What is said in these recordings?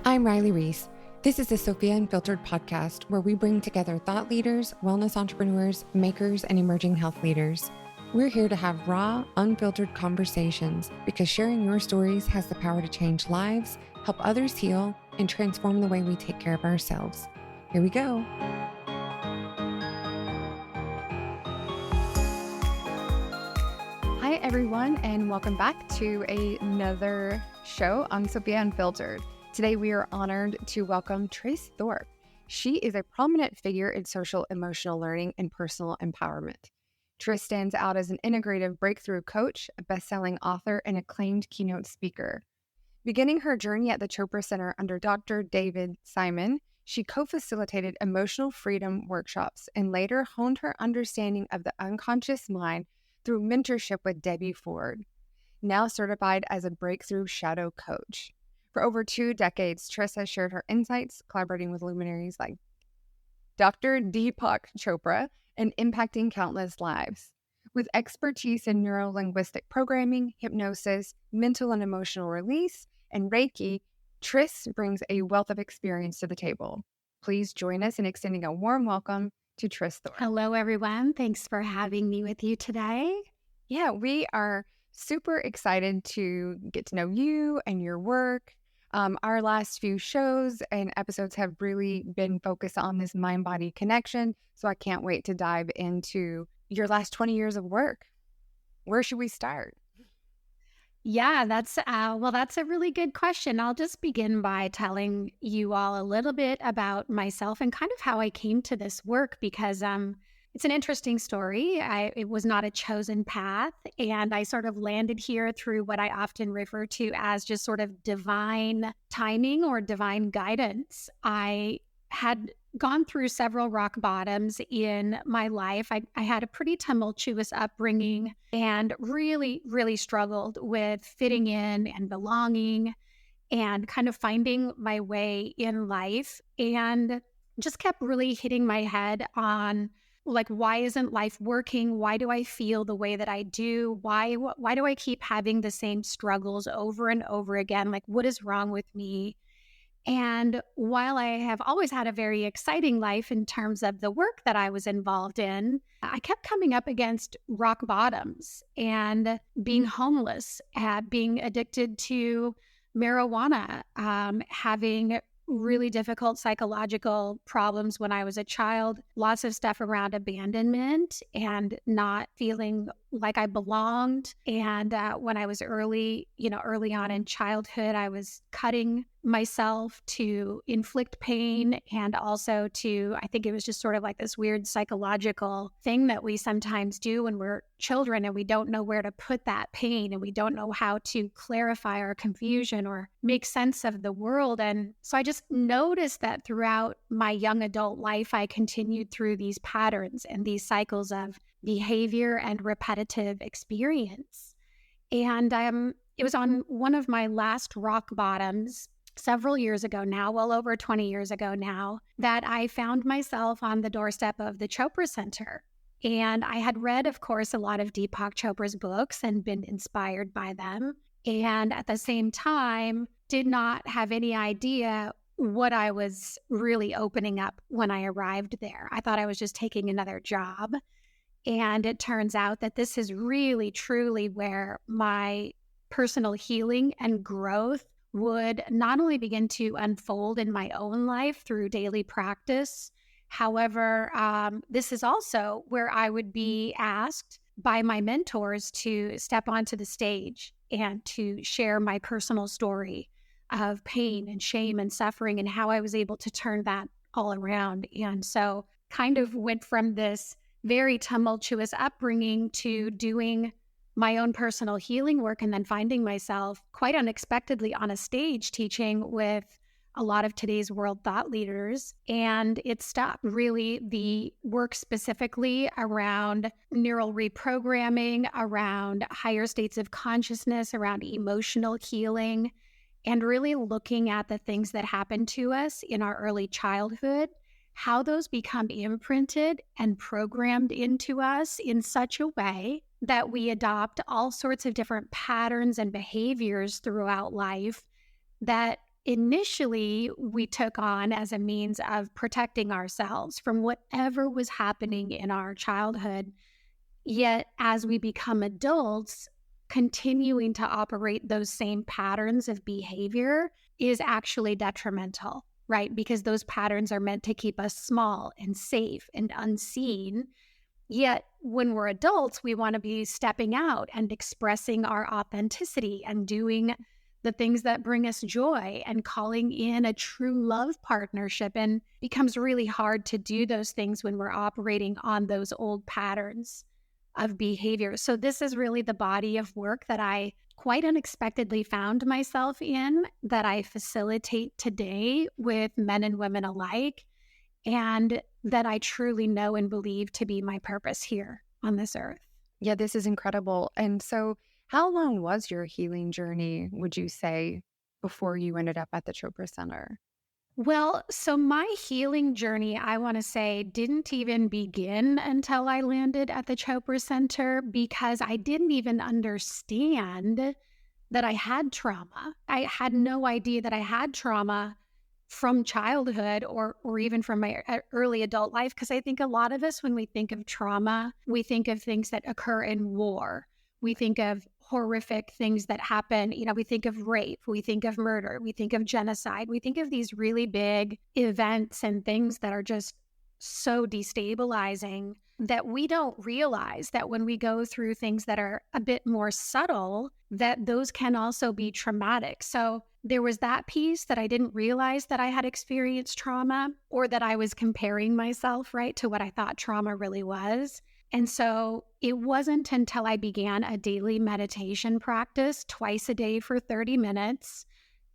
I'm Riley Reese. This is the Sophia Unfiltered podcast where we bring together thought leaders, wellness entrepreneurs, makers, and emerging health leaders. We're here to have raw, unfiltered conversations because sharing your stories has the power to change lives, help others heal, and transform the way we take care of ourselves. Here we go. Hi, everyone, and welcome back to another show on Sophia Unfiltered. Today, we are honored to welcome Tris Thorp. She is a prominent figure in social emotional learning and personal empowerment. Tris stands out as an integrative breakthrough coach, a best-selling author, and acclaimed keynote speaker. Beginning her journey at the Chopra Center under Dr. David Simon, she co-facilitated emotional freedom workshops and later honed her understanding of the unconscious mind through mentorship with Debbie Ford, now certified as a breakthrough shadow coach. For over 2 decades, Tris has shared her insights, collaborating with luminaries like Dr. Deepak Chopra and impacting countless lives. With expertise in neuro-linguistic programming, hypnosis, mental and emotional release, and Reiki, Tris brings a wealth of experience to the table. Please join us in extending a warm welcome to Tris Thorp. Hello, everyone. Thanks for having me with you today. Yeah, we are super excited to get to know you and your work. Our last few shows and episodes have really been focused on this mind-body connection, so I can't wait to dive into your last 20 years of work. Where should we start? Yeah, that's a really good question. I'll just begin by telling you all a little bit about myself and kind of how I came to this work because it's an interesting story. It was not a chosen path, and I sort of landed here through what I often refer to as just sort of divine timing or divine guidance. I had gone through several rock bottoms in my life. I had a pretty tumultuous upbringing and really, really struggled with fitting in and belonging and kind of finding my way in life, and just kept really hitting my head on, like, why isn't life working? Why do I feel the way that I do? Why do I keep having the same struggles over and over again? Like, what is wrong with me? And while I have always had a very exciting life in terms of the work that I was involved in, I kept coming up against rock bottoms and being homeless, being addicted to marijuana, having really difficult psychological problems when I was a child, lots of stuff around abandonment and not feeling like I belonged. And when I was early on in childhood, I was cutting myself to inflict pain and also I think it was just sort of like this weird psychological thing that we sometimes do when we're children and we don't know where to put that pain and we don't know how to clarify our confusion or make sense of the world. And so I just noticed that throughout my young adult life, I continued through these patterns and these cycles of behavior and repetitive experience. And it was on one of my last rock bottoms several years ago now, well over 20 years ago now, that I found myself on the doorstep of the Chopra Center. And I had read, of course, a lot of Deepak Chopra's books and been inspired by them. And at the same time, did not have any idea what I was really opening up when I arrived there. I thought I was just taking another job. And it turns out that this is really, truly where my personal healing and growth would not only begin to unfold in my own life through daily practice. However, this is also where I would be asked by my mentors to step onto the stage and to share my personal story of pain and shame and suffering and how I was able to turn that all around. And so kind of went from this very tumultuous upbringing to doing my own personal healing work and then finding myself quite unexpectedly on a stage teaching with a lot of today's world thought leaders. And it stopped really the work specifically around neural reprogramming, around higher states of consciousness, around emotional healing, and really looking at the things that happen to us in our early childhood, how those become imprinted and programmed into us in such a way that we adopt all sorts of different patterns and behaviors throughout life that initially we took on as a means of protecting ourselves from whatever was happening in our childhood. Yet as we become adults, continuing to operate those same patterns of behavior is actually detrimental, right? Because those patterns are meant to keep us small and safe and unseen. Yet when we're adults, we want to be stepping out and expressing our authenticity and doing the things that bring us joy and calling in a true love partnership. And becomes really hard to do those things when we're operating on those old patterns of behavior. So this is really the body of work that I quite unexpectedly found myself in, that I facilitate today with men and women alike, and that I truly know and believe to be my purpose here on this earth. Yeah, this is incredible. And so how long was your healing journey, would you say, before you ended up at the Chopra Center? Well, so my healing journey, I want to say, didn't even begin until I landed at the Chopra Center, because I didn't even understand that I had trauma. I had no idea that I had trauma from childhood or even from my early adult life. Because I think a lot of us, when we think of trauma, we think of things that occur in war. We think of horrific things that happen. We think of rape, we think of murder, we think of genocide. We think of these really big events and things that are just so destabilizing that we don't realize that when we go through things that are a bit more subtle, that those can also be traumatic. So there was that piece that I didn't realize that I had experienced trauma, or that I was comparing myself, right, to what I thought trauma really was. And so it wasn't until I began a daily meditation practice twice a day for 30 minutes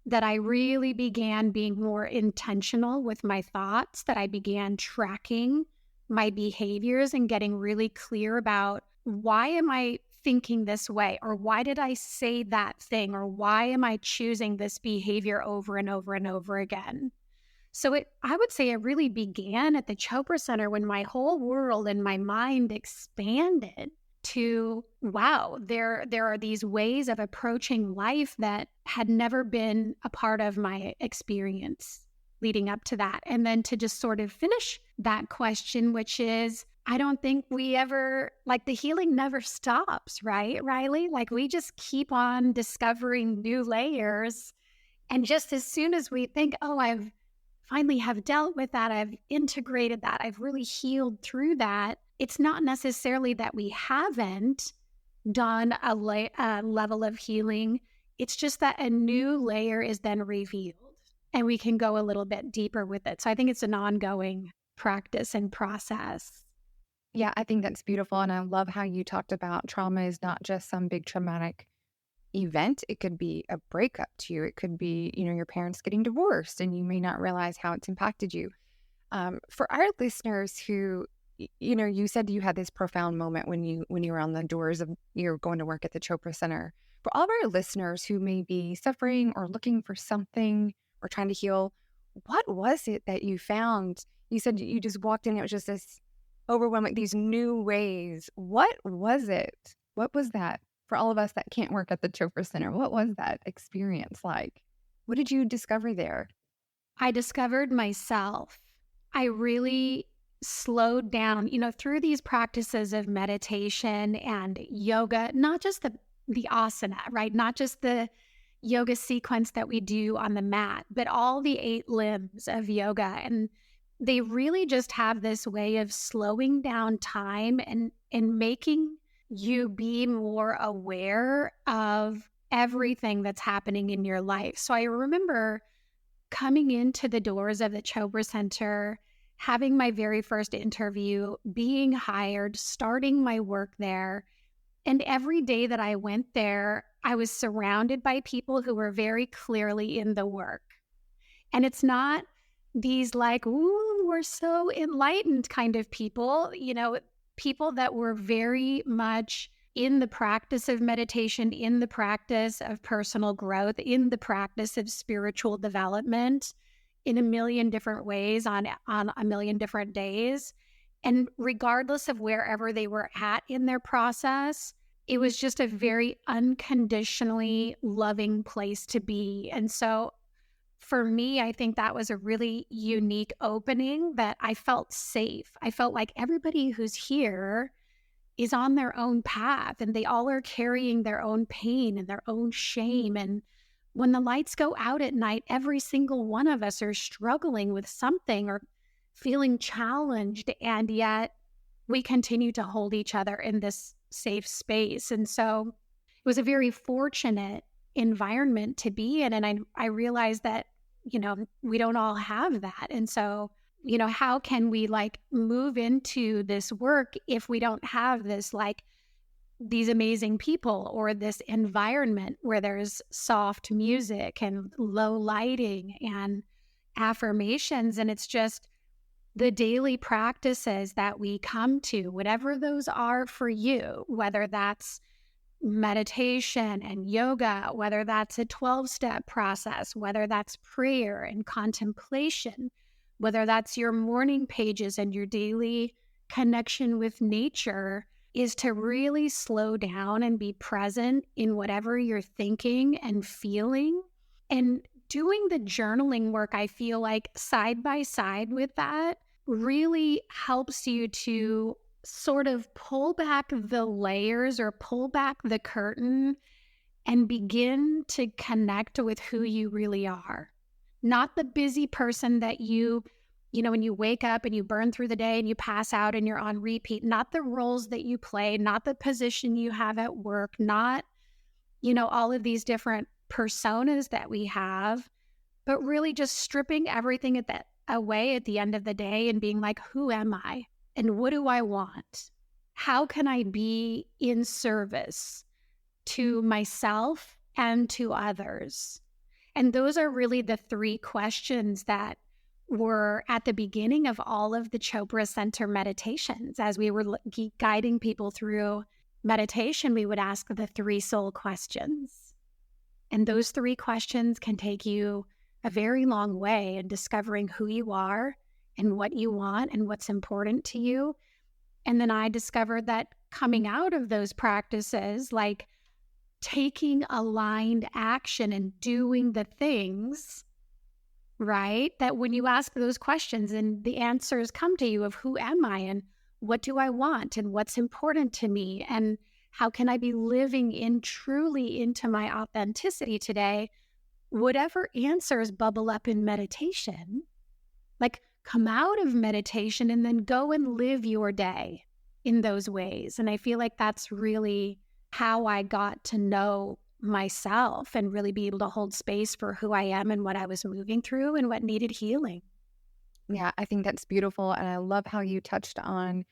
that I really began being more intentional with my thoughts, that I began tracking my behaviors and getting really clear about, why am I thinking this way? Or why did I say that thing? Or why am I choosing this behavior over and over and over again? So I would say it really began at the Chopra Center, when my whole world and my mind expanded to, wow, there are these ways of approaching life that had never been a part of my experience leading up to that. And then to just sort of finish that question, which is, I don't think we ever, the healing never stops, right, Riley? We just keep on discovering new layers. And just as soon as we think, oh, I've finally have dealt with that, I've integrated that, I've really healed through that, it's not necessarily that we haven't done a level of healing. It's just that a new layer is then revealed and we can go a little bit deeper with it. So I think it's an ongoing practice and process. Yeah, I think that's beautiful. And I love how you talked about trauma is not just some big traumatic event. It could be a breakup to you. It could be, your parents getting divorced and you may not realize how it's impacted you. For our listeners who, you said you had this profound moment when you were on the doors of you're going to work at the Chopra Center. For all of our listeners who may be suffering or looking for something or trying to heal, what was it that you found? You said you just walked in, it was just this overwhelming, these new ways. What was it? What was that? For all of us that can't work at the Chopra Center, what was that experience like? What did you discover there? I discovered myself. I really slowed down, through these practices of meditation and yoga, not just the asana, right? Not just the yoga sequence that we do on the mat, but all the 8 limbs of yoga. And they really just have this way of slowing down time and making you be more aware of everything that's happening in your life. So I remember coming into the doors of the Chopra Center, having my very first interview, being hired, starting my work there. And every day that I went there, I was surrounded by people who were very clearly in the work. And it's not these ooh, we're so enlightened kind of people, people that were very much in the practice of meditation, in the practice of personal growth, in the practice of spiritual development in a million different ways on a million different days. And regardless of wherever they were at in their process, it was just a very unconditionally loving place to be. And so for me, I think that was a really unique opening that I felt safe. I felt like everybody who's here is on their own path and they all are carrying their own pain and their own shame. And when the lights go out at night, every single one of us are struggling with something or feeling challenged. And yet we continue to hold each other in this safe space. And so it was a very fortunate environment to be in. And I realized that, we don't all have that. And so, how can we move into this work if we don't have this, these amazing people or this environment where there's soft music and low lighting and affirmations. And it's just the daily practices that we come to, whatever those are for you, whether that's meditation and yoga, whether that's a 12-step process, whether that's prayer and contemplation, whether that's your morning pages and your daily connection with nature, is to really slow down and be present in whatever you're thinking and feeling. And doing the journaling work, I feel like side by side with that really helps you to sort of pull back the layers or pull back the curtain and begin to connect with who you really are. Not the busy person that when you wake up and you burn through the day and you pass out and you're on repeat, not the roles that you play, not the position you have at work, not, all of these different personas that we have, but really just stripping everything away at the end of the day and being like, who am I? And what do I want? How can I be in service to myself and to others? And those are really the three questions that were at the beginning of all of the Chopra Center meditations. As we were guiding people through meditation, we would ask the three soul questions. And those three questions can take you a very long way in discovering who you are and what you want and what's important to you. And then I discovered that coming out of those practices, like taking aligned action and doing the things, right? That when you ask those questions and the answers come to you of who am I and what do I want and what's important to me and how can I be living truly into my authenticity today, whatever answers bubble up in meditation, come out of meditation and then go and live your day in those ways. And I feel like that's really how I got to know myself and really be able to hold space for who I am and what I was moving through and what needed healing. Yeah, I think that's beautiful. And I love how you touched on,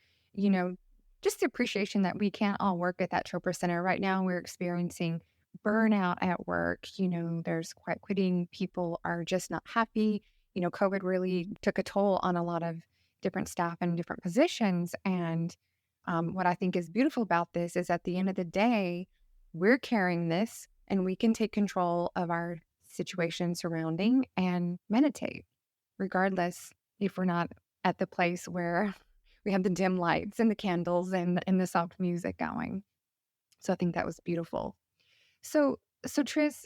just the appreciation that we can't all work at that Chopra Center. Right now, we're experiencing burnout at work. There's quiet quitting. People are just not happy. COVID really took a toll on a lot of different staff and different positions. And what I think is beautiful about this is at the end of the day, we're carrying this and we can take control of our situation surrounding and meditate, regardless if we're not at the place where we have the dim lights and the candles and the soft music going. So I think that was beautiful. So Tris,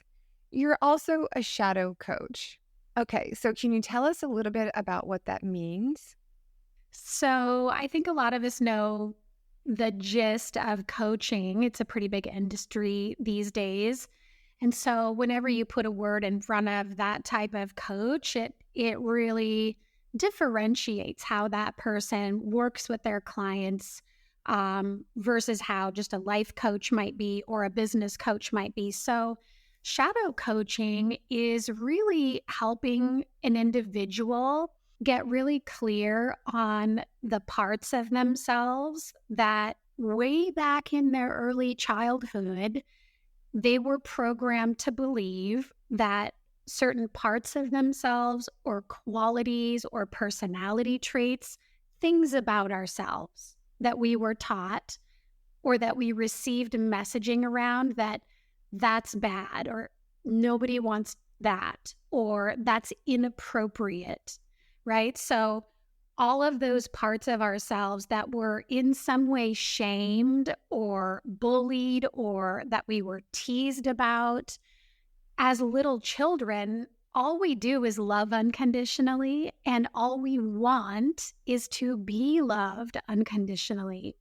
you're also a shadow coach. Okay, so can you tell us a little bit about what that means? So I think a lot of us know the gist of coaching. It's a pretty big industry these days. And so whenever you put a word in front of that type of coach, it really differentiates how that person works with their clients versus how just a life coach might be or a business coach might be. So shadow coaching is really helping an individual get really clear on the parts of themselves that way back in their early childhood, they were programmed to believe that certain parts of themselves or qualities or personality traits, things about ourselves that we were taught or that we received messaging around that that's bad or nobody wants that or that's inappropriate, right? So all of those parts of ourselves that were in some way shamed or bullied or that we were teased about as little children all we do is love unconditionally, and all we want is to be loved unconditionally.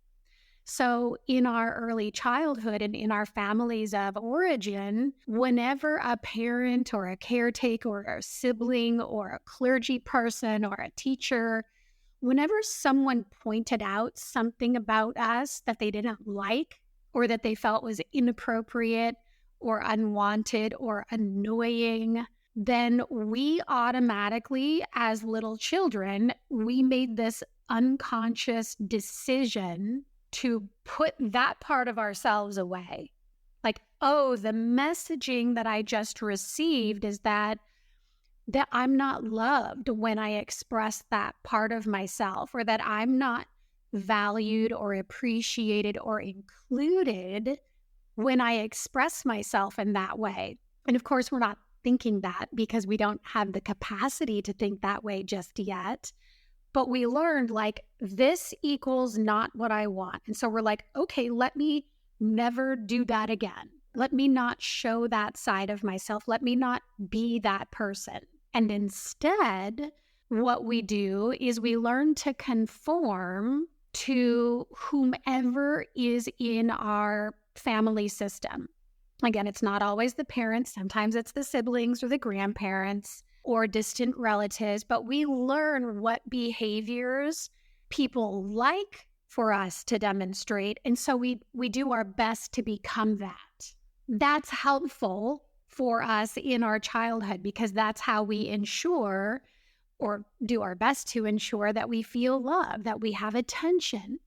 So in our early childhood and in our families of origin, whenever a parent or a caretaker or a sibling or a clergy person or a teacher, whenever someone pointed out something about us that they didn't like or that they felt was inappropriate or unwanted or annoying, then we automatically, as little children, we made this unconscious decision to put that part of ourselves away. Like, oh, the messaging that I just received is that I'm not loved when I express that part of myself, or that I'm not valued or appreciated or included when I express myself in that way. And of course, we're not thinking that because we don't have the capacity to think that way just yet. But we learned like this equals not what I want. And so we're like, okay, let me never do that again. Let me not show that side of myself. Let me not be that person. And instead, what we do is we learn to conform to whomever is in our family system. Again, it's not always the parents. Sometimes it's the siblings or the grandparents or distant relatives, but we learn what behaviors people like for us to demonstrate. And so we do our best to become that. That's helpful for us in our childhood because that's how we ensure or do our best to ensure that we feel love, that we have attention,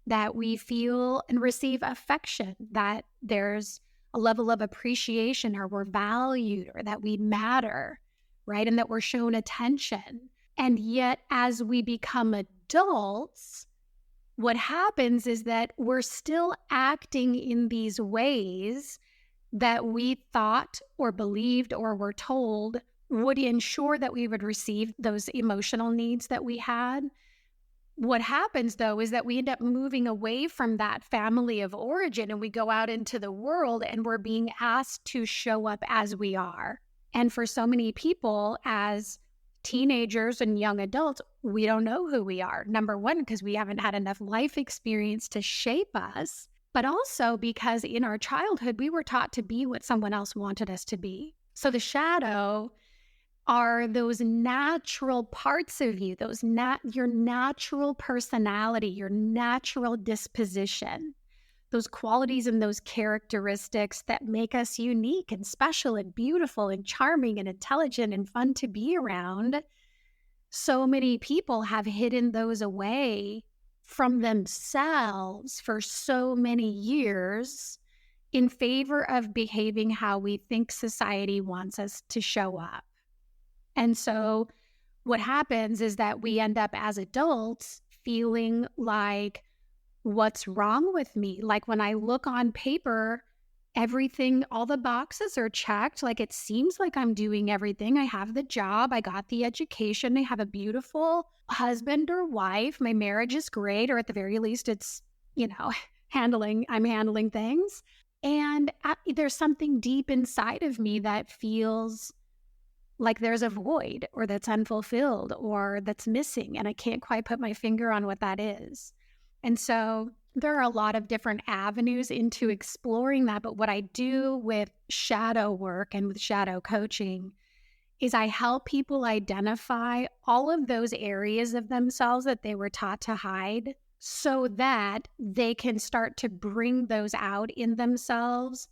that we feel and receive affection, that there's a level of appreciation or we're valued or that we matter, right? And that we're shown attention. And yet, as we become adults, what happens is that we're still acting in these ways that we thought or believed or were told would ensure that we would receive those emotional needs that we had. What happens, though, is that we end up moving away from that family of origin and we go out into the world and we're being asked to show up as we are. And for so many people, as teenagers and young adults, we don't know who we are. Number one, because we haven't had enough life experience to shape us, but also because in our childhood, we were taught to be what someone else wanted us to be. So the shadow are those natural parts of you, your natural personality, your natural disposition, those qualities and those characteristics that make us unique and special and beautiful and charming and intelligent and fun to be around. So many people have hidden those away from themselves for so many years in favor of behaving how we think society wants us to show up. And so what happens is that we end up as adults feeling like, what's wrong with me? Like when I look on paper, everything, all the boxes are checked. Like it seems like I'm doing everything. I have the job. I got the education. I have a beautiful husband or wife. My marriage is great, or at the very least, it's, I'm handling things. And there's something deep inside of me that feels like there's a void or that's unfulfilled or that's missing. And I can't quite put my finger on what that is. And so there are a lot of different avenues into exploring that. But what I do with shadow work and with shadow coaching is I help people identify all of those areas of themselves that they were taught to hide so that they can start to bring those out in themselves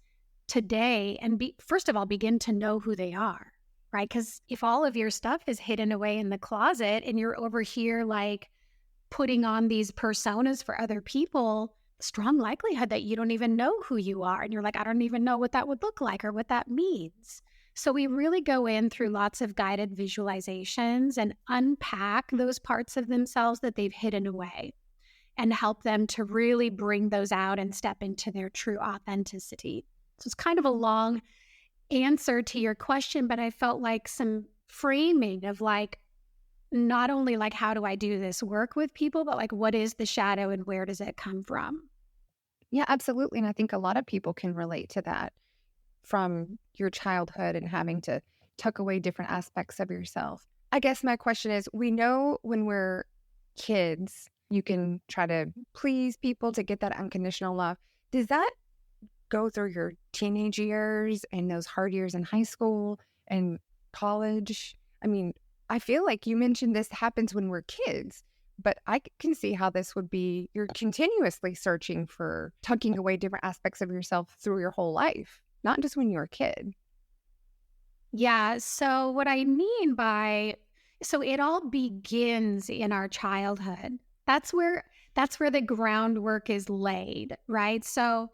today and first of all, begin to know who they are. Right? Because if all of your stuff is hidden away in the closet and you're over here like putting on these personas for other people, strong likelihood that you don't even know who you are. And you're like, I don't even know what that would look like or what that means. So we really go in through lots of guided visualizations and unpack those parts of themselves that they've hidden away and help them to really bring those out and step into their true authenticity. So it's kind of a long answer to your question, but I felt like some framing of like, not only like, how do I do this work with people, but like, what is the shadow and where does it come from? Yeah, absolutely. And I think a lot of people can relate to that from your childhood and having to took away different aspects of yourself. I guess my question is, we know when we're kids, you can try to please people to get that unconditional love. Does that go through your teenage years and those hard years in high school and college? I mean, I feel like you mentioned this happens when we're kids, but I can see how this would be, you're continuously searching for tucking away different aspects of yourself through your whole life, not just when you're a kid. Yeah. So what I mean by, so it all begins in our childhood. That's where the groundwork is laid, right? So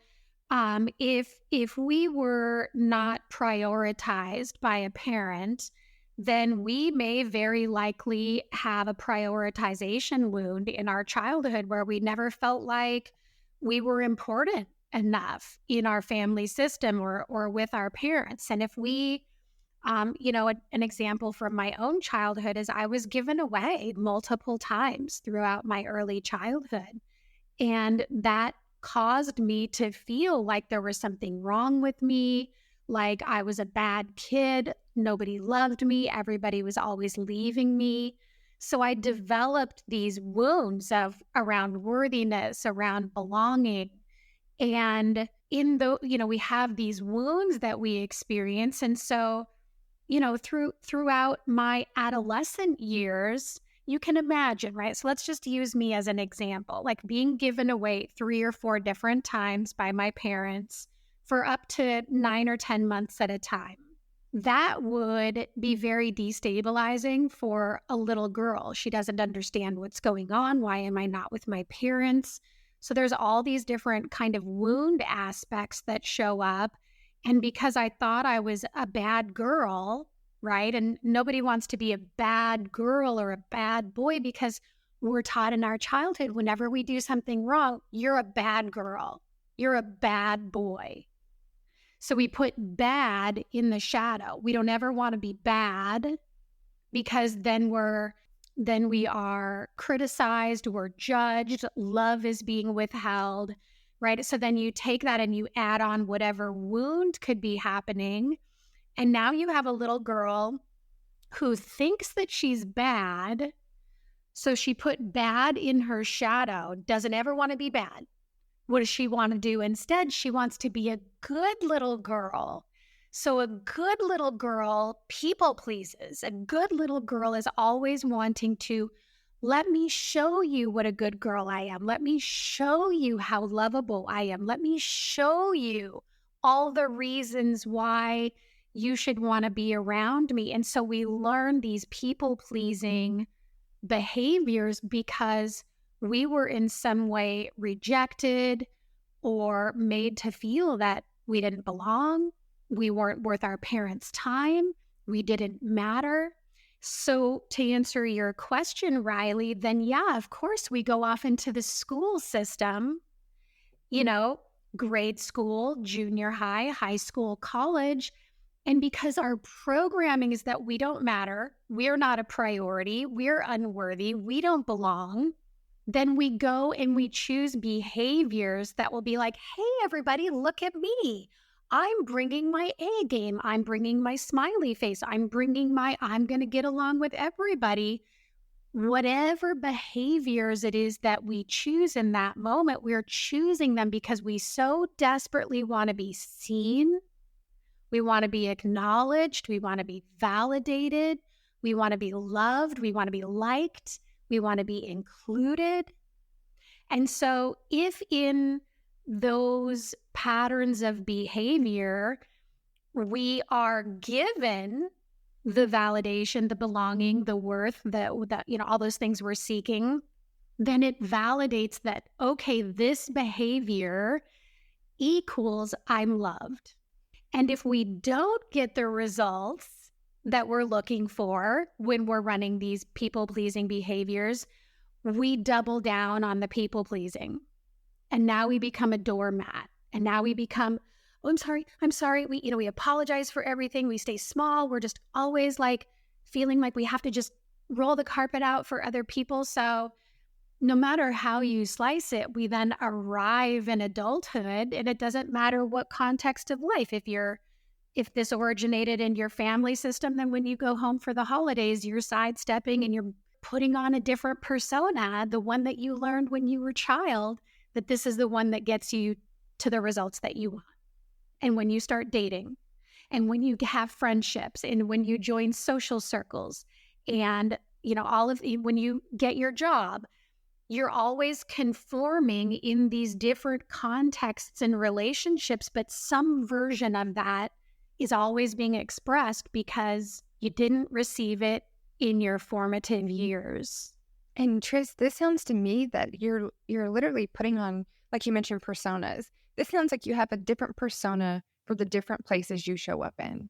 if we were not prioritized by a parent, then we may very likely have a prioritization wound in our childhood where we never felt like we were important enough in our family system or with our parents. And if we an example from my own childhood is I was given away multiple times throughout my early childhood. And that caused me to feel like there was something wrong with me, like I was a bad kid. Nobody loved me. Everybody was always leaving me. So I developed these wounds around worthiness, around belonging. And we have these wounds that we experience. And so throughout my adolescent years, you can imagine, right? So let's just use me as an example, like being given away 3 or 4 different times by my parents for up to 9 or 10 months at a time. That would be very destabilizing for a little girl. She doesn't understand what's going on. Why am I not with my parents? So there's all these different kind of wound aspects that show up. And because I thought I was a bad girl, right? And nobody wants to be a bad girl or a bad boy because we're taught in our childhood, whenever we do something wrong, you're a bad girl, you're a bad boy. So we put bad in the shadow. We don't ever want to be bad because then we are criticized, we're judged, love is being withheld. Right? So then you take that and you add on whatever wound could be happening. And now you have a little girl who thinks that she's bad. So she put bad in her shadow, doesn't ever want to be bad. What does she want to do instead? She wants to be a good little girl. So a good little girl people pleases. A good little girl is always wanting to, let me show you what a good girl I am. Let me show you how lovable I am. Let me show you all the reasons why you should want to be around me. And so we learn these people-pleasing behaviors because we were in some way rejected or made to feel that we didn't belong. We weren't worth our parents' time. We didn't matter. So to answer your question, Riley, then yeah, of course, we go off into the school system, grade school, junior high, high school, college. And because our programming is that we don't matter, we're not a priority, we're unworthy, we don't belong, then we go and we choose behaviors that will be like, hey, everybody, look at me. I'm bringing my A game. I'm bringing my smiley face. I'm going to get along with everybody. Whatever behaviors it is that we choose in that moment, we're choosing them because we so desperately want to be seen. We want to be acknowledged. We want to be validated. We want to be loved. We want to be liked. We want to be included. And so if in those patterns of behavior, we are given the validation, the belonging, the worth, all those things we're seeking, then it validates that, okay, this behavior equals I'm loved. And if we don't get the results that we're looking for when we're running these people-pleasing behaviors, we double down on the people-pleasing. And now we become a doormat. And now we become, oh, I'm sorry. We apologize for everything. We stay small. We're just always like feeling like we have to just roll the carpet out for other people. So no matter how you slice it, we then arrive in adulthood, and it doesn't matter what context of life. If you're if this originated in your family system, then when you go home for the holidays, you're sidestepping and you're putting on a different persona, the one that you learned when you were a child, that this is the one that gets you to the results that you want. And when you start dating, and when you have friendships, and when you join social circles, and when you get your job, you're always conforming in these different contexts and relationships, but some version of that is always being expressed because you didn't receive it in your formative years. And Tris, this sounds to me that you're literally putting on, like you mentioned, personas. This sounds like you have a different persona for the different places you show up in.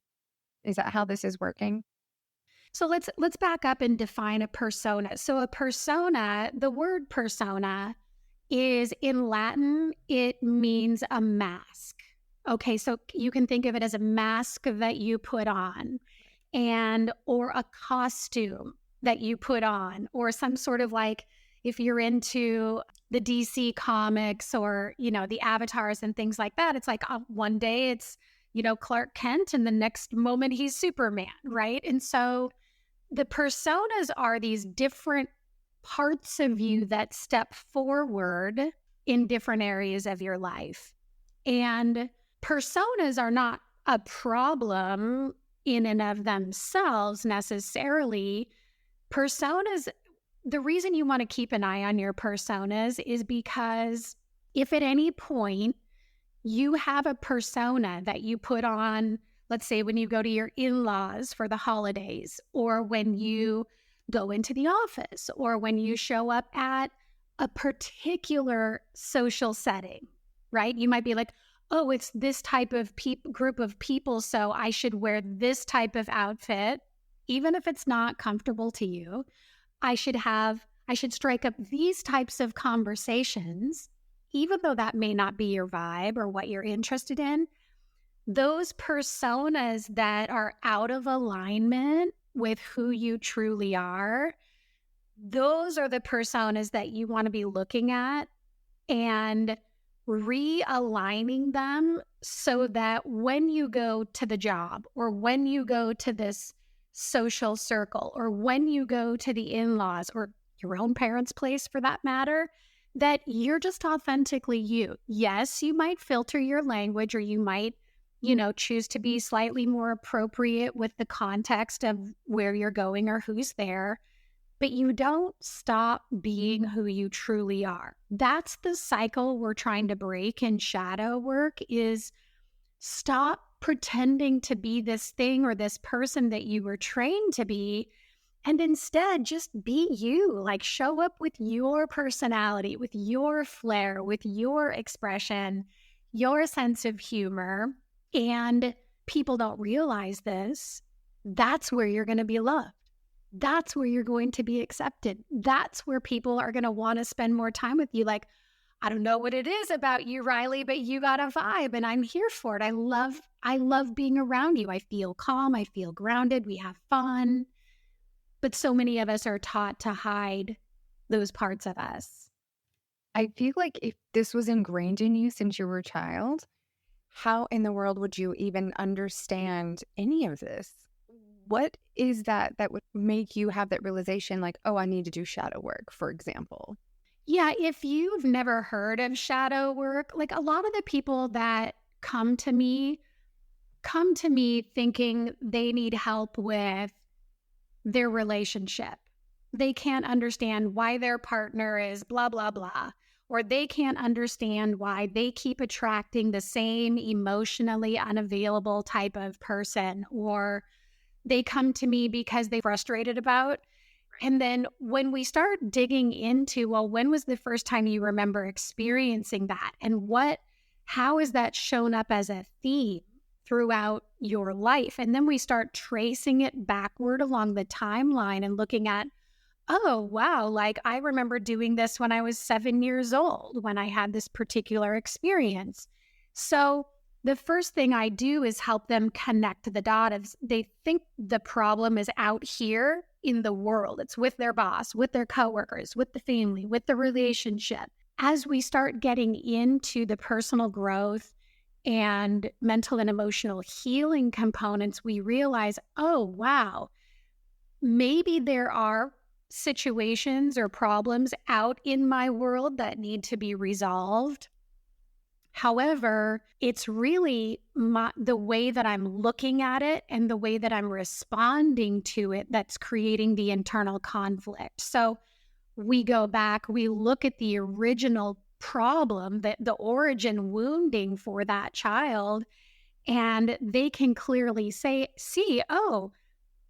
Is that how this is working? So let's back up and define a persona. So a persona, the word persona is in Latin, it means a mask. Okay, so you can think of it as a mask that you put on or a costume that you put on, or some sort of, like, if you're into the DC comics or, the avatars and things like that, it's like one day it's, Clark Kent, and the next moment he's Superman, right? And so the personas are these different parts of you that step forward in different areas of your life. And personas are not a problem in and of themselves necessarily. Personas, the reason you want to keep an eye on your personas is because if at any point you have a persona that you put on, let's say when you go to your in-laws for the holidays, or when you go into the office, or when you show up at a particular social setting, right? You might be like, oh, it's this type of group of people, so I should wear this type of outfit. Even if it's not comfortable to you, I should strike up these types of conversations, even though that may not be your vibe or what you're interested in. Those personas that are out of alignment with who you truly are, those are the personas that you want to be looking at and realigning them so that when you go to the job, or when you go to this social circle, or when you go to the in-laws or your own parents' place for that matter, that you're just authentically you. Yes, you might filter your language, or you might, choose to be slightly more appropriate with the context of where you're going or who's there, but you don't stop being who you truly are. That's the cycle we're trying to break in shadow work, is stop pretending to be this thing or this person that you were trained to be, and instead just be you. Like, show up with your personality, with your flair, with your expression, your sense of humor. And people don't realize this. That's where you're going to be loved. That's where you're going to be accepted. That's where people are going to want to spend more time with you. Like, I don't know what it is about you, Riley, but you got a vibe and I'm here for it. I love being around you. I feel calm. I feel grounded. We have fun. But so many of us are taught to hide those parts of us. I feel like if this was ingrained in you since you were a child, how in the world would you even understand any of this? What is that would make you have that realization, like, oh, I need to do shadow work, for example? Yeah, if you've never heard of shadow work, like, a lot of the people that come to me thinking they need help with their relationship. They can't understand why their partner is blah, blah, blah. Or they can't understand why they keep attracting the same emotionally unavailable type of person. Or they come to me because they're frustrated about. And then when we start digging into, well, when was the first time you remember experiencing that? And how has that shown up as a theme throughout your life? And then we start tracing it backward along the timeline and looking at, oh, wow, like, I remember doing this when I was 7 years old, when I had this particular experience. So the first thing I do is help them connect the dots. They think the problem is out here in the world. It's with their boss, with their coworkers, with the family, with the relationship. As we start getting into the personal growth and mental and emotional healing components, we realize, oh, wow, maybe there are situations or problems out in my world that need to be resolved. However, it's really the way that I'm looking at it and the way that I'm responding to it that's creating the internal conflict. So we go back, we look at the original problem, that the origin wounding for that child, and they can clearly see, oh,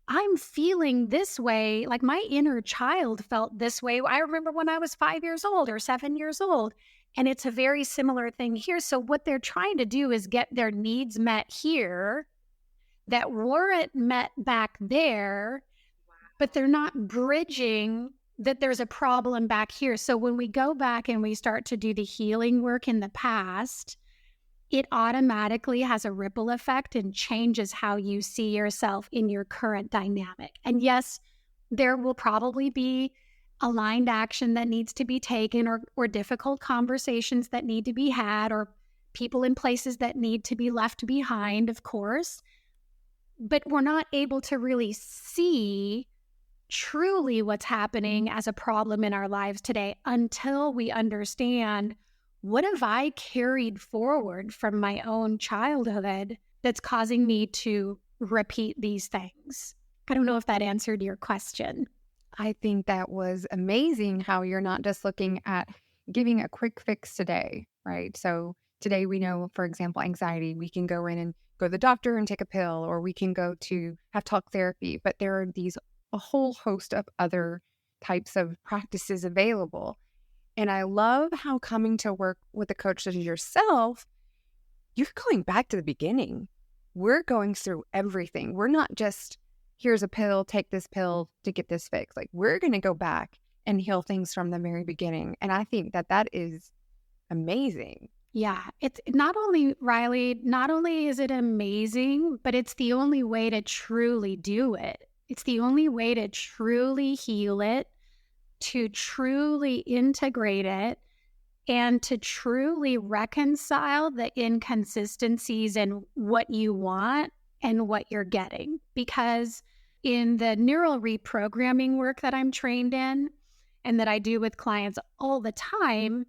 I'm feeling this way. Like my inner child felt this way. I remember when I was 5 years old or 7 years old. And it's a very similar thing here. So what they're trying to do is get their needs met here that weren't met back there, but they're not bridging that there's a problem back here. So when we go back and we start to do the healing work in the past, it automatically has a ripple effect and changes how you see yourself in your current dynamic. And yes, there will probably be aligned action that needs to be taken, or difficult conversations that need to be had, or people in places that need to be left behind, of course. But we're not able to really see truly what's happening as a problem in our lives today until we understand, what have I carried forward from my own childhood that's causing me to repeat these things? I don't know if that answered your question. I think that was amazing how you're not just looking at giving a quick fix today, right? So today we know, for example, anxiety, we can go in and go to the doctor and take a pill, or we can go to have talk therapy, but there are a whole host of other types of practices available. And I love how coming to work with a coach such as yourself, you're going back to the beginning. We're going through everything. We're not just, here's a pill, take this pill to get this fixed. Like, we're going to go back and heal things from the very beginning. And I think that is amazing. Yeah, it's not only, Riley, not only is it amazing, but it's the only way to truly do it. It's the only way to truly heal it, to truly integrate it, and to truly reconcile the inconsistencies in what you want and what you're getting. Because in the neural reprogramming work that I'm trained in and that I do with clients all the time,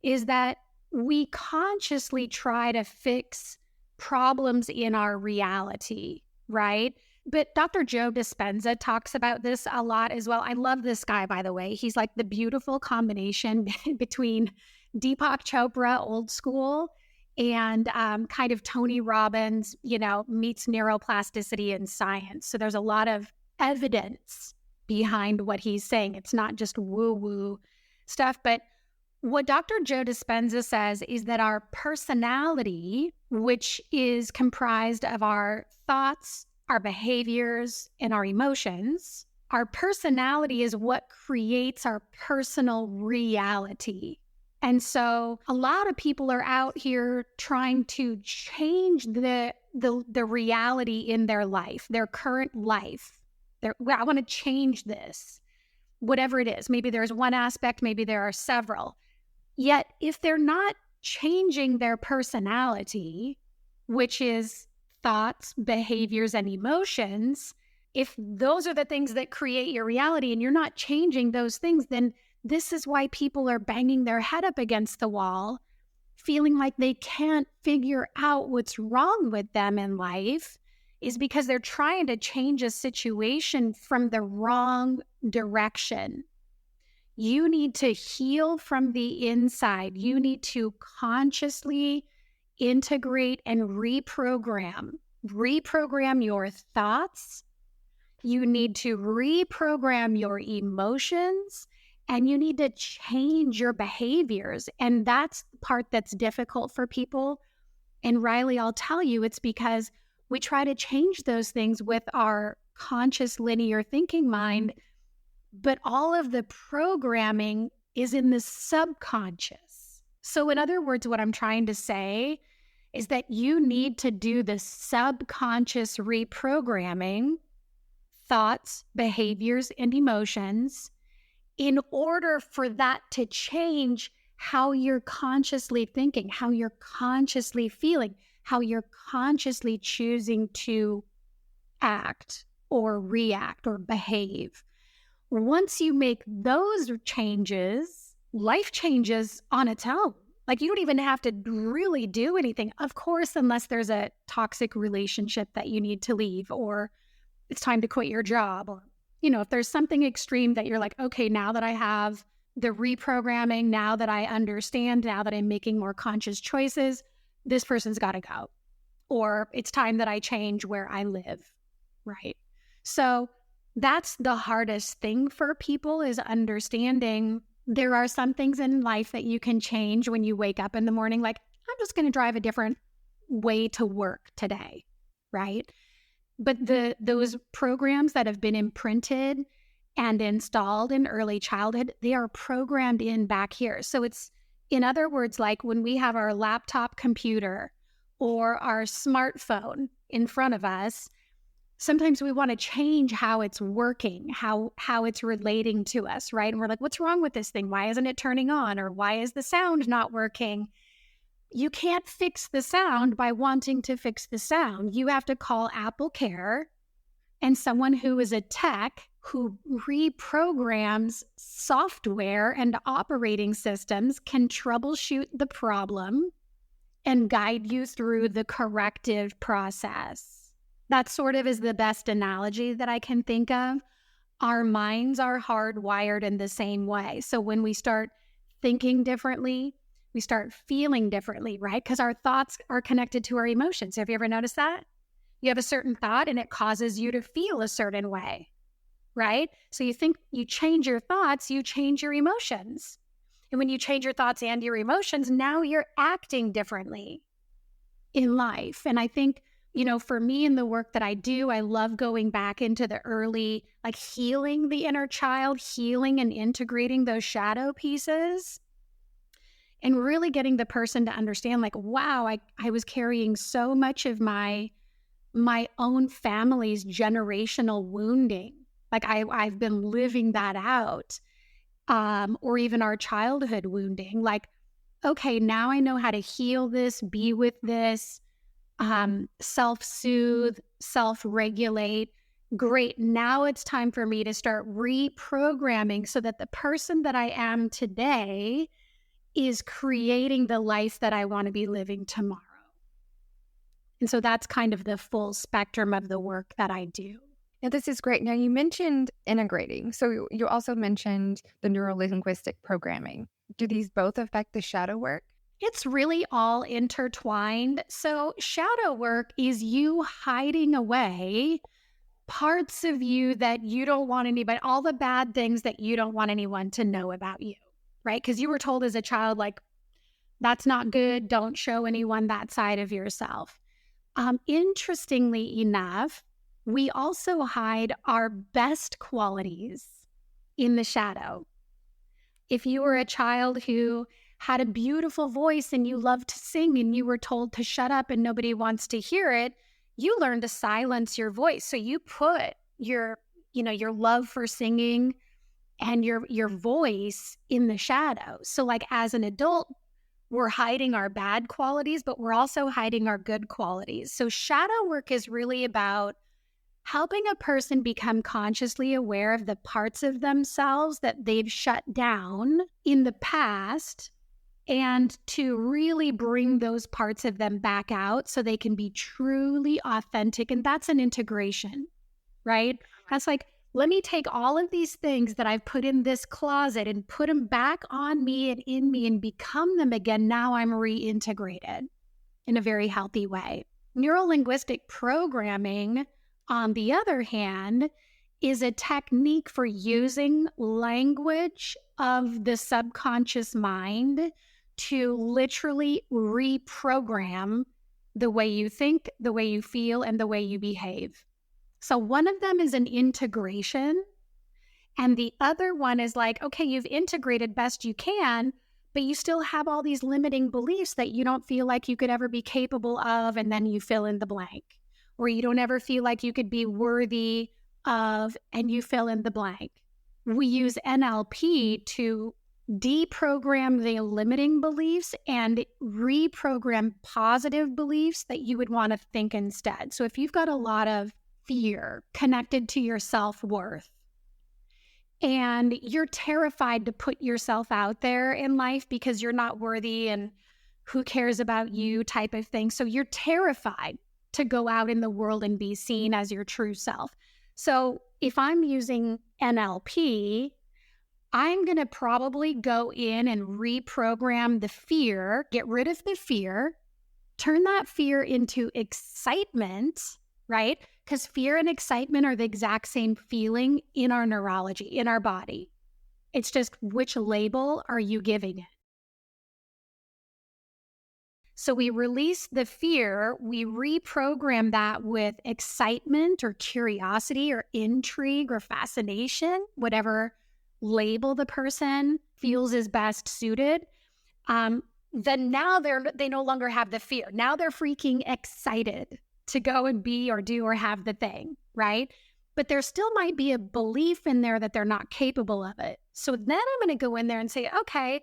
is that we consciously try to fix problems in our reality, right? But Dr. Joe Dispenza talks about this a lot as well. I love this guy, by the way. He's like the beautiful combination between Deepak Chopra, old school, and kind of Tony Robbins, meets neuroplasticity in science. So there's a lot of evidence behind what he's saying. It's not just woo-woo stuff. But what Dr. Joe Dispenza says is that our personality, which is comprised of our thoughts, our behaviors, and our emotions, our personality is what creates our personal reality. And so a lot of people are out here trying to change the reality in their life, their current life. I want to change this, whatever it is. Maybe there's one aspect, maybe there are several. Yet if they're not changing their personality, which is thoughts, behaviors, and emotions, if those are the things that create your reality and you're not changing those things, then this is why people are banging their head up against the wall, feeling like they can't figure out what's wrong with them in life, is because they're trying to change a situation from the wrong direction. You need to heal from the inside. You need to consciously integrate and reprogram your thoughts. You need to reprogram your emotions, and you need to change your behaviors. And that's the part that's difficult for people. And Riley, I'll tell you, it's because we try to change those things with our conscious linear thinking mind, but all of the programming is in the subconscious. So in other words, what I'm trying to say is that you need to do the subconscious reprogramming, thoughts, behaviors, and emotions, in order for that to change how you're consciously thinking, how you're consciously feeling. how you're consciously choosing to act or react or behave. Once you make those changes, life changes on its own. Like you don't even have to really do anything. Of course, unless there's a toxic relationship that you need to leave, or it's time to quit your job, or, if there's something extreme that you're like, okay, now that I have the reprogramming, now that I understand, now that I'm making more conscious choices, this person's got to go. Or it's time that I change where I live, right? So that's the hardest thing for people, is understanding there are some things in life that you can change when you wake up in the morning. Like, I'm just going to drive a different way to work today, right? But those programs that have been imprinted and installed in early childhood, they are programmed in back here. So it's, in other words, like when we have our laptop computer or our smartphone in front of us, sometimes we want to change how it's working, how it's relating to us, right? And we're like, what's wrong with this thing? Why isn't it turning on? Or why is the sound not working? You can't fix the sound by wanting to fix the sound. You have to call Apple Care, and someone who is a tech who reprograms software and operating systems can troubleshoot the problem and guide you through the corrective process. That sort of is the best analogy that I can think of. Our minds are hardwired in the same way. So when we start thinking differently, we start feeling differently, right? Because our thoughts are connected to our emotions. Have you ever noticed that? You have a certain thought and it causes you to feel a certain way, right? So you think you change your thoughts, you change your emotions. And when you change your thoughts and your emotions, now you're acting differently in life. And I think, for me in the work that I do, I love going back into the early, like healing the inner child, healing and integrating those shadow pieces, and really getting the person to understand, like, wow, I was carrying so much of my own family's generational wounding. Like I've been living that out, or even our childhood wounding. Like, okay, now I know how to heal this, be with this, self-soothe, self-regulate. Great. Now it's time for me to start reprogramming so that the person that I am today is creating the life that I want to be living tomorrow. And so that's kind of the full spectrum of the work that I do. Now, this is great. Now, you mentioned integrating. So you also mentioned the neuro-linguistic programming. Do these both affect the shadow work? It's really all intertwined. So shadow work is you hiding away parts of you that you don't want anybody, all the bad things that you don't want anyone to know about you, right? Because you were told as a child, like, that's not good. Don't show anyone that side of yourself. Interestingly enough, we also hide our best qualities in the shadow. If you were a child who had a beautiful voice and you loved to sing and you were told to shut up and nobody wants to hear it, you learn to silence your voice. So you put your love for singing and your voice in the shadow. So like as an adult, we're hiding our bad qualities, but we're also hiding our good qualities. So shadow work is really about helping a person become consciously aware of the parts of themselves that they've shut down in the past, and to really bring those parts of them back out so they can be truly authentic. And that's an integration, right? That's like, let me take all of these things that I've put in this closet and put them back on me and in me and become them again. Now I'm reintegrated in a very healthy way. Neuro-linguistic programming, on the other hand, is a technique for using language of the subconscious mind to literally reprogram the way you think, the way you feel, and the way you behave. So one of them is an integration, and the other one is like, okay, you've integrated best you can, but you still have all these limiting beliefs that you don't feel like you could ever be capable of, and then you fill in the blank. Or you don't ever feel like you could be worthy of, and you fill in the blank. We use NLP to deprogram the limiting beliefs and reprogram positive beliefs that you would want to think instead. So if you've got a lot of fear connected to your self-worth and you're terrified to put yourself out there in life because you're not worthy and who cares about you type of thing. So you're terrified to go out in the world and be seen as your true self. So if I'm using NLP, I'm going to probably go in and reprogram the fear, get rid of the fear, turn that fear into excitement, right? Because fear and excitement are the exact same feeling in our neurology, in our body. It's just which label are you giving it? So we release the fear, we reprogram that with excitement or curiosity or intrigue or fascination, whatever label the person feels is best suited. Then now they no longer have the fear. Now they're freaking excited to go and be or do or have the thing, right? But there still might be a belief in there that they're not capable of it. So then I'm going to go in there and say, okay,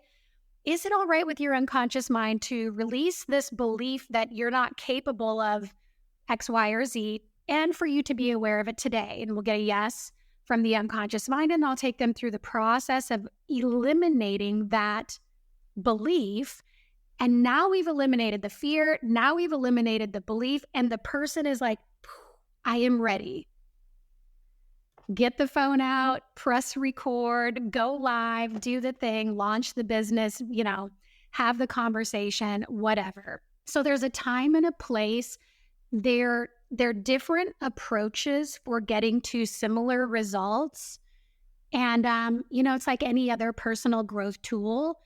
is it all right with your unconscious mind to release this belief that you're not capable of X, Y, or Z, and for you to be aware of it today? And we'll get a yes from the unconscious mind, and I'll take them through the process of eliminating that belief. And now we've eliminated the fear. Now we've eliminated the belief. And the person is like, I am ready. Get the phone out, press record, go live, do the thing, launch the business, have the conversation, whatever. So there's a time and a place. They're different approaches for getting to similar results. And, it's like any other personal growth tool.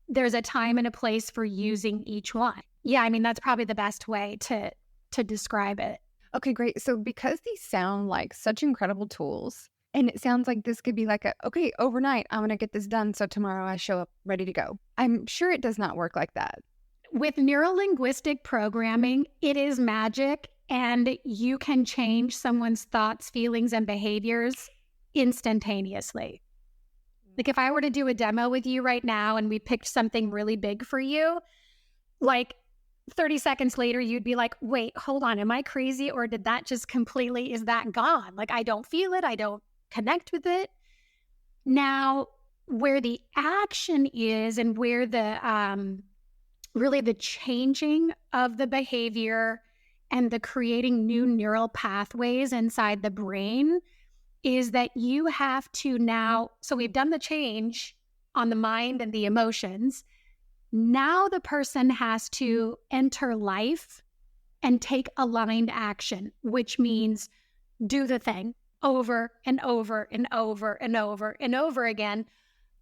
There's a time and a place for using each one. Yeah, that's probably the best way to describe it. Okay, great. So because these sound like such incredible tools, and it sounds like this could be like okay, overnight, I'm going to get this done so tomorrow I show up ready to go. I'm sure it does not work like that. With neuro-linguistic programming, it is magic, and you can change someone's thoughts, feelings, and behaviors instantaneously. Like if I were to do a demo with you right now and we picked something really big for you, like 30 seconds later, you'd be like, wait, hold on. Am I crazy? Or did that just completely, is that gone? Like, I don't feel it. I don't connect with it. Now, where the action is and where the, really the changing of the behavior and the creating new neural pathways inside the brain is that you have to now, so we've done the change on the mind and the emotions. Now the person has to enter life and take aligned action, which means do the thing over and over and over and over and over again.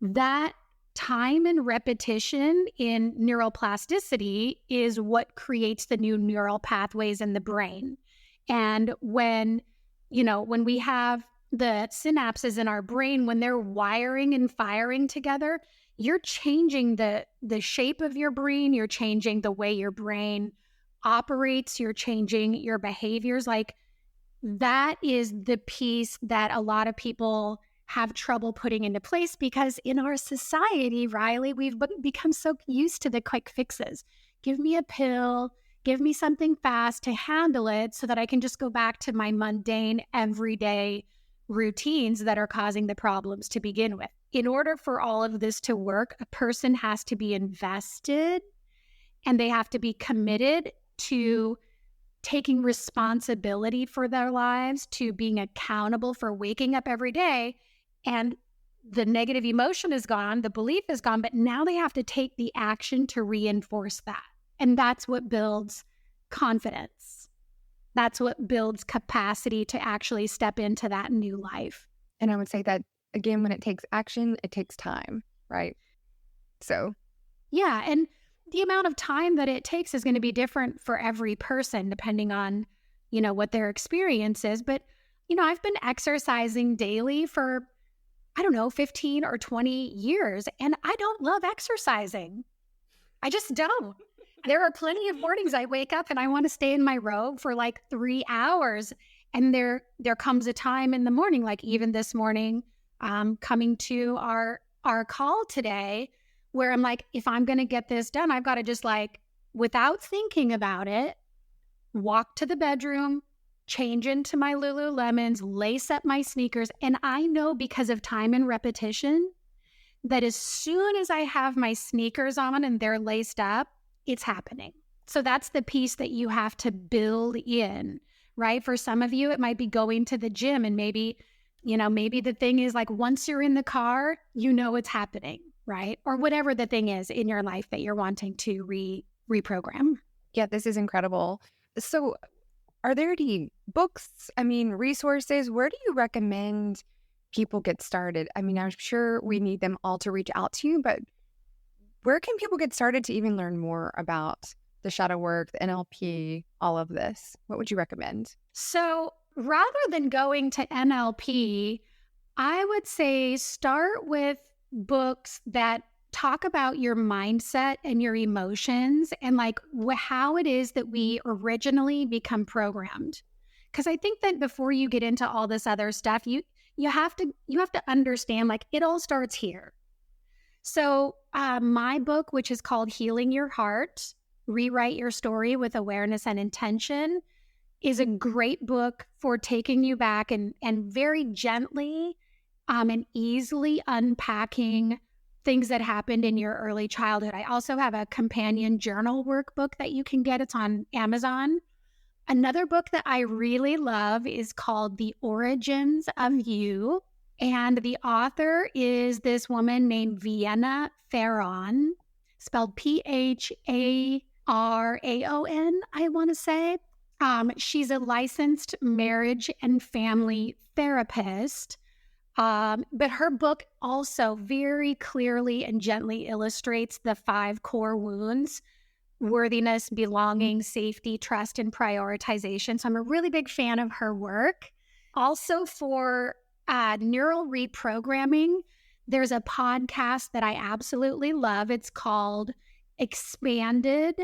That time and repetition in neuroplasticity is what creates the new neural pathways in the brain. And when we have the synapses in our brain, when they're wiring and firing together, you're changing the shape of your brain, you're changing the way your brain operates, you're changing your behaviors. Like that is the piece that a lot of people have trouble putting into place because in our society, Riley, we've become so used to the quick fixes. Give me a pill, give me something fast to handle it so that I can just go back to my mundane, everyday routines that are causing the problems to begin with. In order for all of this to work, a person has to be invested and they have to be committed to taking responsibility for their lives, to being accountable for waking up every day. And the negative emotion is gone, the belief is gone, but now they have to take the action to reinforce that. And that's what builds confidence. That's what builds capacity to actually step into that new life. And I would say that, again, when it takes action, it takes time, right? So, yeah. And the amount of time that it takes is going to be different for every person, depending on, what their experience is. But, I've been exercising daily for, 15 or 20 years, and I don't love exercising. I just don't. There are plenty of mornings I wake up and I want to stay in my robe for like 3 hours. And there comes a time in the morning, like even this morning, coming to our our call today, where I'm like, if I'm going to get this done, I've got to just like, without thinking about it, walk to the bedroom, change into my Lululemons, lace up my sneakers. And I know because of time and repetition that as soon as I have my sneakers on and they're laced up, it's happening. So that's the piece that you have to build in, right? For some of you, it might be going to the gym, and maybe the thing is like once you're in the car, you know it's happening, right? Or whatever the thing is in your life that you're wanting to reprogram. Yeah, this is incredible. So are there any books, resources? Where do you recommend people get started? I'm sure we need them all to reach out to you, but where can people get started to even learn more about the shadow work, the NLP, all of this? What would you recommend? So rather than going to NLP, I would say start with books that talk about your mindset and your emotions and like how it is that we originally become programmed. Because I think that before you get into all this other stuff, you have to understand like it all starts here. So my book, which is called Healing Your Heart, Rewrite Your Story with Awareness and Intention, is a great book for taking you back and very gently and easily unpacking things that happened in your early childhood. I also have a companion journal workbook that you can get. It's on Amazon. Another book that I really love is called The Origins of You. And the author is this woman named Vienna Pharaon, spelled Pharaon, I want to say. She's a licensed marriage and family therapist. But her book also very clearly and gently illustrates the 5 core wounds: worthiness, belonging, safety, trust, and prioritization. So I'm a really big fan of her work. Also for neural reprogramming, there's a podcast that I absolutely love. It's called Expanded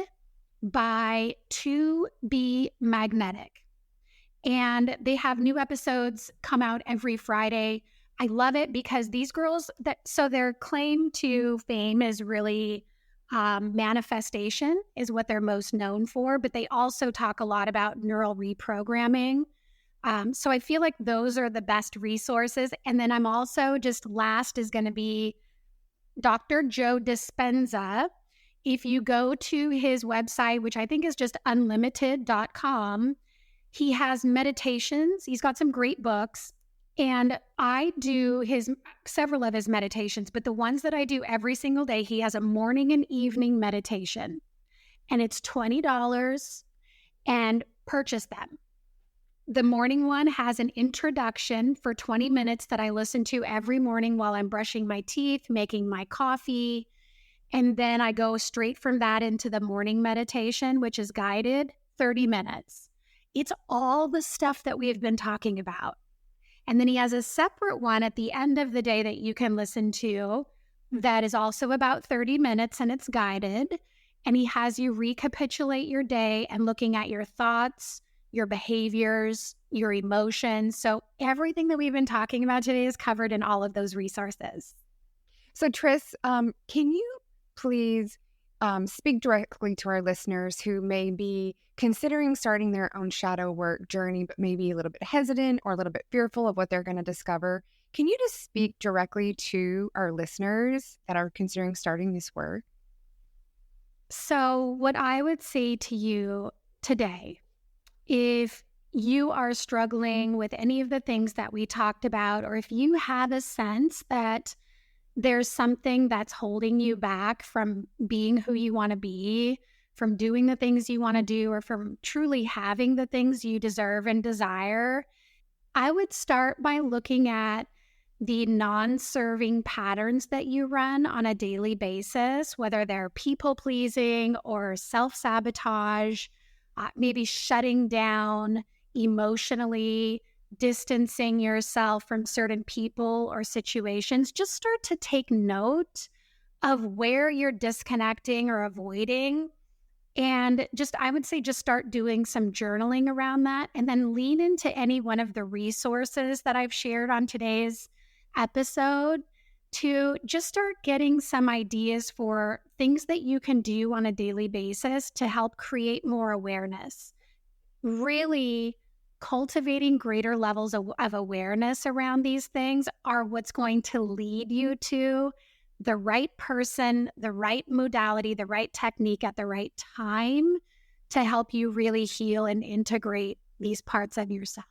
by To Be Magnetic. And they have new episodes come out every Friday. I love it because these girls, so their claim to fame is really manifestation is what they're most known for, but they also talk a lot about neural reprogramming. So I feel like those are the best resources. And then I'm also just last is going to be Dr. Joe Dispenza. If you go to his website, which I think is just unlimited.com, he has meditations. He's got some great books. And I do several of his meditations, but the ones that I do every single day, he has a morning and evening meditation. And it's $20 and purchase them. The morning one has an introduction for 20 minutes that I listen to every morning while I'm brushing my teeth, making my coffee. And then I go straight from that into the morning meditation, which is guided 30 minutes. It's all the stuff that we've been talking about. And then he has a separate one at the end of the day that you can listen to that is also about 30 minutes and it's guided. And he has you recapitulate your day and looking at your thoughts, your behaviors, your emotions. So everything that we've been talking about today is covered in all of those resources. So Tris, can you please speak directly to our listeners who may be considering starting their own shadow work journey, but maybe a little bit hesitant or a little bit fearful of what they're going to discover? Can you just speak directly to our listeners that are considering starting this work? So what I would say to you today, if you are struggling with any of the things that we talked about, or if you have a sense that there's something that's holding you back from being who you want to be, from doing the things you want to do, or from truly having the things you deserve and desire, I would start by looking at the non-serving patterns that you run on a daily basis, whether they're people-pleasing or self-sabotage, maybe shutting down emotionally, distancing yourself from certain people or situations. Just start to take note of where you're disconnecting or avoiding. And I would say just start doing some journaling around that, and then lean into any one of the resources that I've shared on today's episode to just start getting some ideas for things that you can do on a daily basis to help create more awareness. Really cultivating greater levels of awareness around these things are what's going to lead you to the right person, the right modality, the right technique at the right time to help you really heal and integrate these parts of yourself.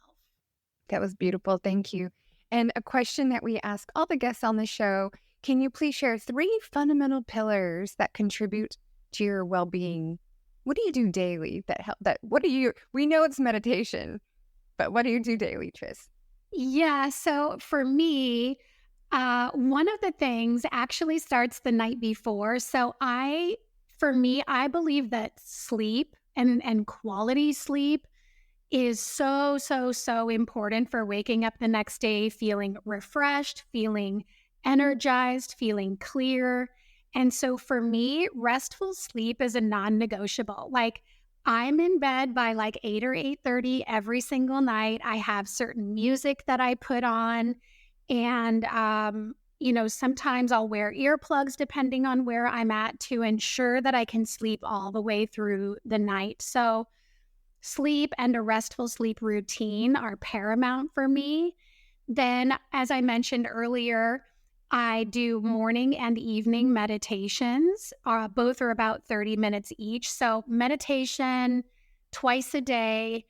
That was beautiful. Thank you. And a question that we ask all the guests on the show, can you please share 3 fundamental pillars that contribute to your well-being? What do you do daily that help we know it's meditation, but what do you do daily, Tris? Yeah. So for me, one of the things actually starts the night before. For me, I believe that sleep and quality sleep is so important for waking up the next day feeling refreshed, feeling energized, feeling clear. And so for me, restful sleep is a non-negotiable. Like I'm in bed by like 8 or 8:30 every single night. I have certain music that I put on. And, sometimes I'll wear earplugs depending on where I'm at to ensure that I can sleep all the way through the night. So sleep and a restful sleep routine are paramount for me. Then, as I mentioned earlier, I do morning and evening meditations. Both are about 30 minutes each. So meditation twice a day,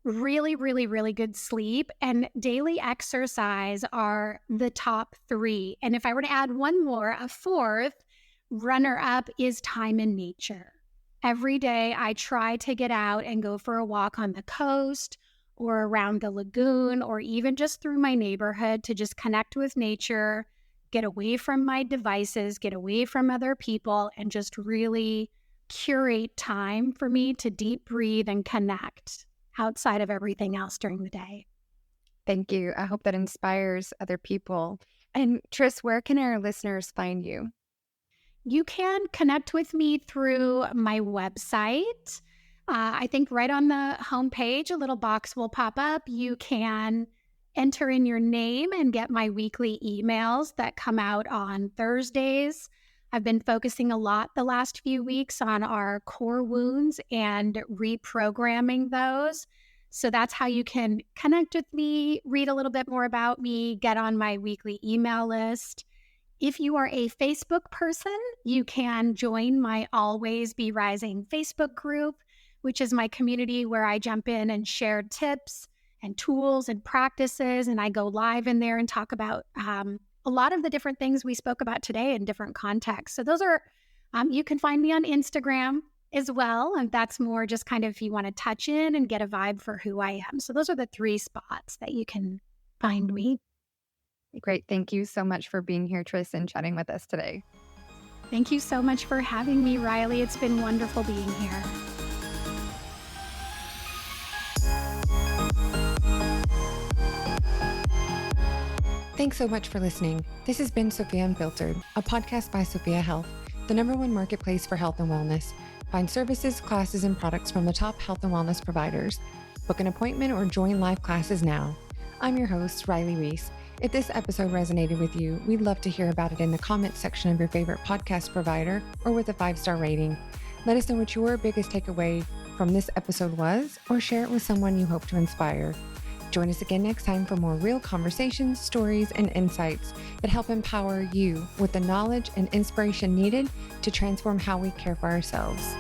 really good sleep, and daily exercise are the top 3. And if I were to add one more, a 4th runner up is time in nature. Every day I try to get out and go for a walk on the coast or around the lagoon or even just through my neighborhood to just connect with nature, get away from my devices, get away from other people, and just really curate time for me to deep breathe and connect outside of everything else during the day. Thank you. I hope that inspires other people. And Tris, where can our listeners find you? You can connect with me through my website. I think right on the homepage, a little box will pop up. You can enter in your name and get my weekly emails that come out on Thursdays. I've been focusing a lot the last few weeks on our core wounds and reprogramming those. So that's how you can connect with me, read a little bit more about me, get on my weekly email list. If you are a Facebook person, you can join my Always Be Rising Facebook group, which is my community where I jump in and share tips and tools and practices. And I go live in there and talk about a lot of the different things we spoke about today in different contexts. So those are, you can find me on Instagram as well. And that's more just kind of if you want to touch in and get a vibe for who I am. So those are the 3 spots that you can find me. Great. Thank you so much for being here, Tris, and chatting with us today. Thank you so much for having me, Riley. It's been wonderful being here. Thanks so much for listening. This has been Sophia Unfiltered, a podcast by Sophia Health, the #1 marketplace for health and wellness. Find services, classes, and products from the top health and wellness providers. Book an appointment or join live classes now. I'm your host, Riley Reese. If this episode resonated with you, we'd love to hear about it in the comments section of your favorite podcast provider or with a 5-star rating. Let us know what your biggest takeaway from this episode was, or share it with someone you hope to inspire. Join us again next time for more real conversations, stories, and insights that help empower you with the knowledge and inspiration needed to transform how we care for ourselves.